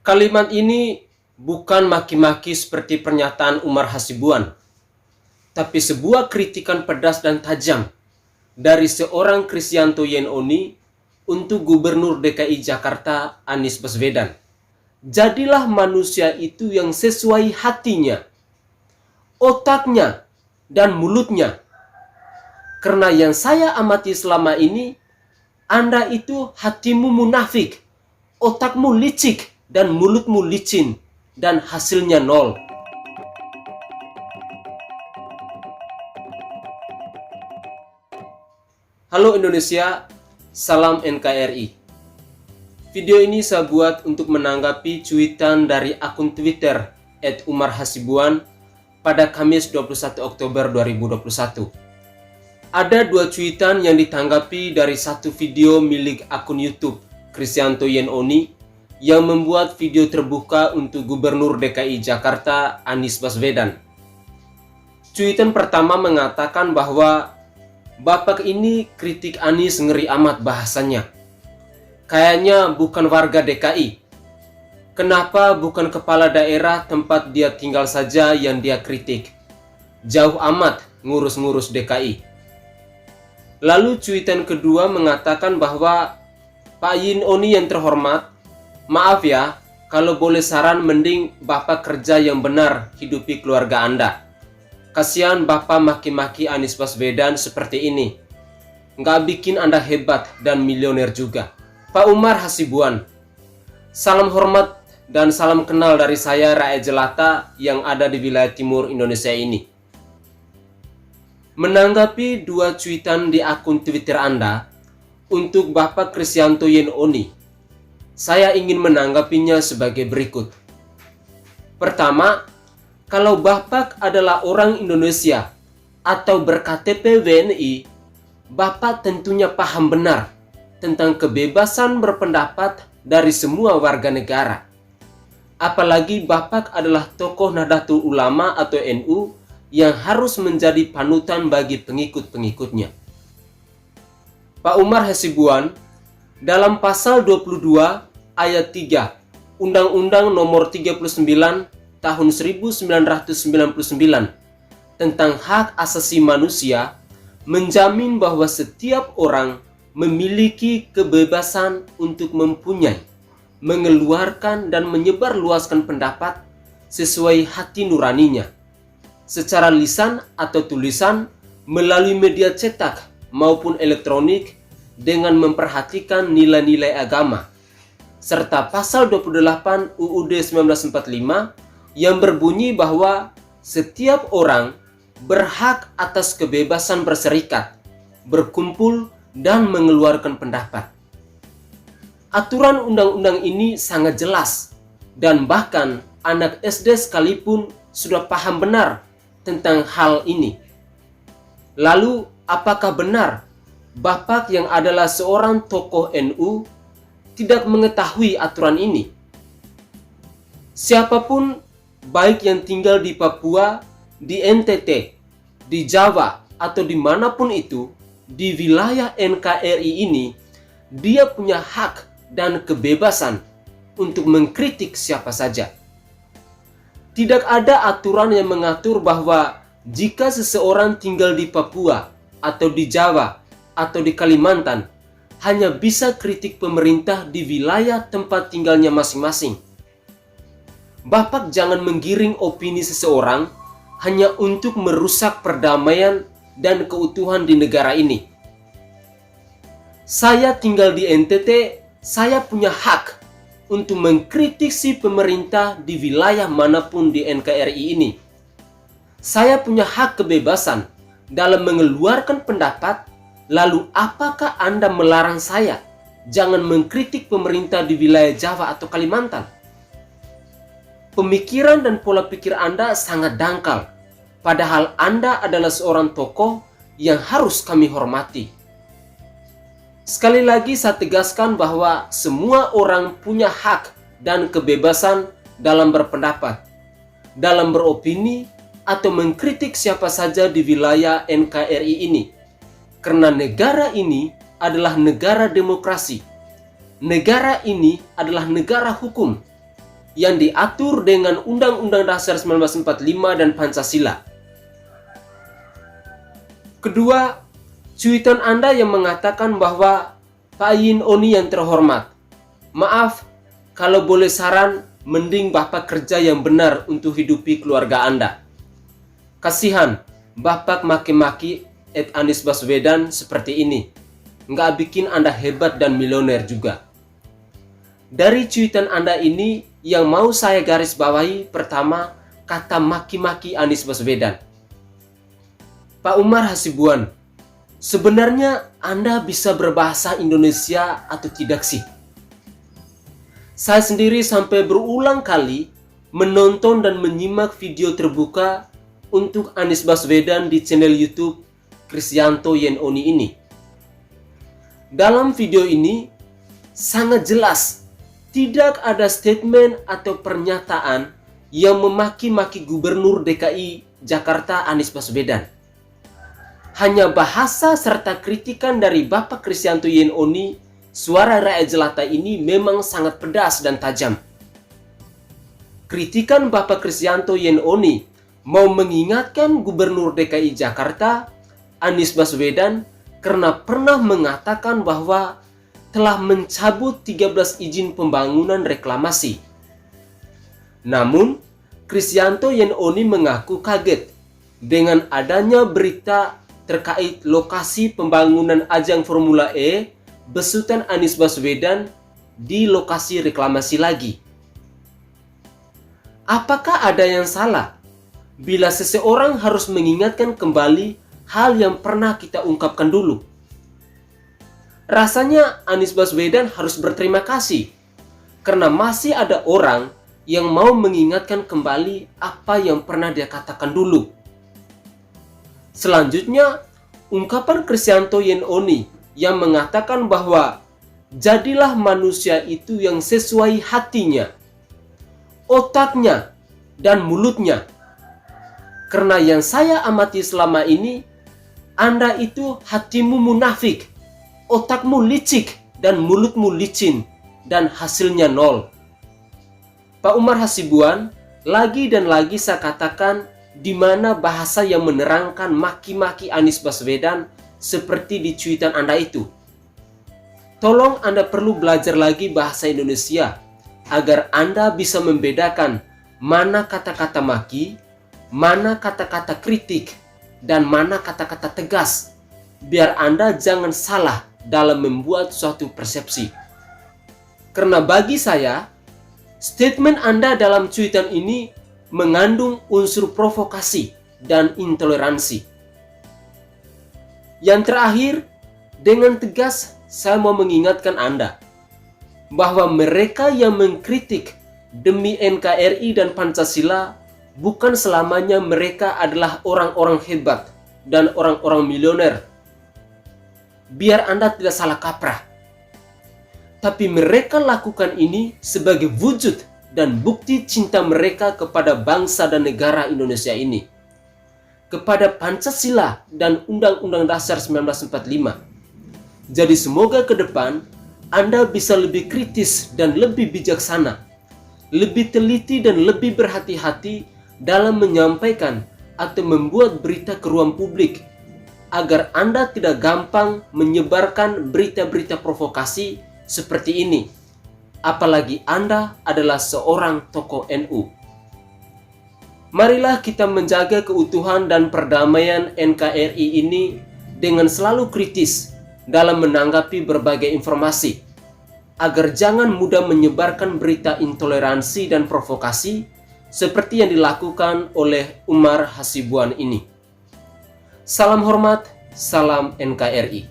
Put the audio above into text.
Kalimat ini bukan maki-maki seperti pernyataan Umar Hasibuan, tapi sebuah kritikan pedas dan tajam dari seorang Kristianto Yenoni untuk Gubernur DKI Jakarta Anies Baswedan. Jadilah manusia itu yang sesuai hatinya, otaknya, dan mulutnya. Karena yang saya amati selama ini, Anda itu hatimu munafik, otakmu licik, dan mulutmu licin, dan hasilnya nol. Halo Indonesia, salam NKRI. Video ini saya buat untuk menanggapi cuitan dari akun Twitter @umarhasibuan pada Kamis 21 Oktober 2021. Ada dua cuitan yang ditanggapi dari satu video milik akun YouTube Kristianto Yenoni yang membuat video terbuka untuk Gubernur DKI Jakarta Anies Baswedan. Cuitan pertama mengatakan bahwa Bapak ini kritik Anies ngeri amat bahasanya. Kayaknya bukan warga DKI. Kenapa bukan kepala daerah tempat dia tinggal saja yang dia kritik? Jauh amat ngurus-ngurus DKI. Lalu cuitan kedua mengatakan bahwa Pak Yenoni yang terhormat, maaf ya, kalau boleh saran mending Bapak kerja yang benar hidupi keluarga Anda. Kasihan Bapak maki-maki Anies Baswedan seperti ini. Nggak bikin Anda hebat dan milioner juga. Pak Umar Hasibuan, salam hormat dan salam kenal dari saya rakyat jelata yang ada di wilayah timur Indonesia ini. Menanggapi dua cuitan di akun Twitter Anda untuk Bapak Kristianto Yenoni, saya ingin menanggapinya sebagai berikut. Pertama, kalau Bapak adalah orang Indonesia atau ber-KTP WNI, Bapak tentunya paham benar tentang kebebasan berpendapat dari semua warga negara. Apalagi Bapak adalah tokoh Nahdlatul Ulama atau NU yang harus menjadi panutan bagi pengikut-pengikutnya. Pak Umar Hasibuan, dalam pasal 22 ayat 3 Undang-Undang Nomor 39 Tahun 1999 tentang hak asasi manusia menjamin bahwa setiap orang memiliki kebebasan untuk mempunyai, mengeluarkan dan menyebarluaskan pendapat sesuai hati nuraninya, secara lisan atau tulisan melalui media cetak maupun elektronik dengan memperhatikan nilai-nilai agama, serta pasal 28 UUD 1945 yang berbunyi bahwa setiap orang berhak atas kebebasan berserikat, berkumpul, dan mengeluarkan pendapat. Aturan undang-undang ini sangat jelas dan bahkan anak SD sekalipun sudah paham benar tentang hal ini. Lalu, apakah benar Bapak yang adalah seorang tokoh NU tidak mengetahui aturan ini? Siapapun, baik yang tinggal di Papua, di NTT, di Jawa, atau dimanapun itu, di wilayah NKRI ini, dia punya hak dan kebebasan untuk mengkritik siapa saja. Tidak ada aturan yang mengatur bahwa jika seseorang tinggal di Papua, atau di Jawa, atau di Kalimantan, hanya bisa kritik pemerintah di wilayah tempat tinggalnya masing-masing. Bapak jangan menggiring opini seseorang hanya untuk merusak perdamaian dan keutuhan di negara ini. Saya tinggal di NTT, saya punya hak untuk mengkritisi pemerintah di wilayah manapun di NKRI ini. Saya punya hak kebebasan dalam mengeluarkan pendapat, lalu apakah Anda melarang saya jangan mengkritik pemerintah di wilayah Jawa atau Kalimantan? Pemikiran dan pola pikir Anda sangat dangkal, padahal Anda adalah seorang tokoh yang harus kami hormati. Sekali lagi saya tegaskan bahwa semua orang punya hak dan kebebasan dalam berpendapat, dalam beropini, atau mengkritik siapa saja di wilayah NKRI ini. Karena negara ini adalah negara demokrasi. Negara ini adalah negara hukum. yang diatur dengan Undang-Undang Dasar 1945 dan Pancasila. Kedua, cuitan Anda yang mengatakan bahwa Pak Yin Oni yang terhormat, maaf kalau boleh saran, mending Bapak kerja yang benar untuk hidupi keluarga Anda. Kasihan, Bapak maki-maki Anies Baswedan seperti ini. Nggak bikin Anda hebat dan milioner juga. Dari cuitan Anda ini, yang mau saya garis bawahi pertama, kata maki-maki Anies Baswedan. Pak Umar Hasibuan, sebenarnya Anda bisa berbahasa Indonesia atau tidak sih? Saya sendiri sampai berulang kali menonton dan menyimak video terbuka untuk Anies Baswedan di channel YouTube Kristianto Yen Oni ini. Dalam video ini sangat jelas tidak ada statement atau pernyataan yang memaki-maki Gubernur DKI Jakarta Anies Baswedan. Hanya bahasa serta kritikan dari Bapak Kristianto Yen Oni, suara rakyat jelata ini memang sangat pedas dan tajam. Kritikan Bapak Kristianto Yen Oni mau mengingatkan Gubernur DKI Jakarta Anies Baswedan karena pernah mengatakan bahwa telah mencabut 13 izin pembangunan reklamasi. Namun, Kristianto Yen Oni mengaku kaget dengan adanya berita terkait lokasi pembangunan ajang Formula E besutan Anies Baswedan di lokasi reklamasi lagi. Apakah ada yang salah bila seseorang harus mengingatkan kembali hal yang pernah kita ungkapkan dulu? Rasanya Anies Baswedan harus berterima kasih karena masih ada orang yang mau mengingatkan kembali apa yang pernah dia katakan dulu. Selanjutnya, ungkapan Kristianto Yen Oni yang mengatakan bahwa jadilah manusia itu yang sesuai hatinya, otaknya, dan mulutnya. Karena yang saya amati selama ini, Anda itu hatimu munafik, otakmu licik, dan mulutmu licin, dan hasilnya nol. Pak Umar Hasibuan, lagi dan lagi saya katakan di mana bahasa yang menerangkan maki-maki Anies Baswedan seperti di cuitan Anda itu. Tolong Anda perlu belajar lagi bahasa Indonesia agar Anda bisa membedakan mana kata-kata maki, mana kata-kata kritik, dan mana kata-kata tegas, biar Anda jangan salah dalam membuat suatu persepsi. Karena bagi saya, statement Anda dalam cuitan ini mengandung unsur provokasi dan intoleransi. Yang terakhir, dengan tegas saya mau mengingatkan Anda bahwa mereka yang mengkritik demi NKRI dan Pancasila bukan selamanya mereka adalah orang-orang hebat dan orang-orang milioner. Biar Anda tidak salah kaprah. Tapi mereka lakukan ini sebagai wujud dan bukti cinta mereka kepada bangsa dan negara Indonesia ini, kepada Pancasila dan Undang-Undang Dasar 1945. Jadi semoga ke depan Anda bisa lebih kritis dan lebih bijaksana, lebih teliti dan lebih berhati-hati dalam menyampaikan atau membuat berita ke ruang publik, agar Anda tidak gampang menyebarkan berita-berita provokasi seperti ini. Apalagi Anda adalah seorang tokoh NU. Marilah kita menjaga keutuhan dan perdamaian NKRI ini dengan selalu kritis dalam menanggapi berbagai informasi, agar jangan mudah menyebarkan berita intoleransi dan provokasi seperti yang dilakukan oleh Umar Hasibuan ini. Salam hormat, salam NKRI.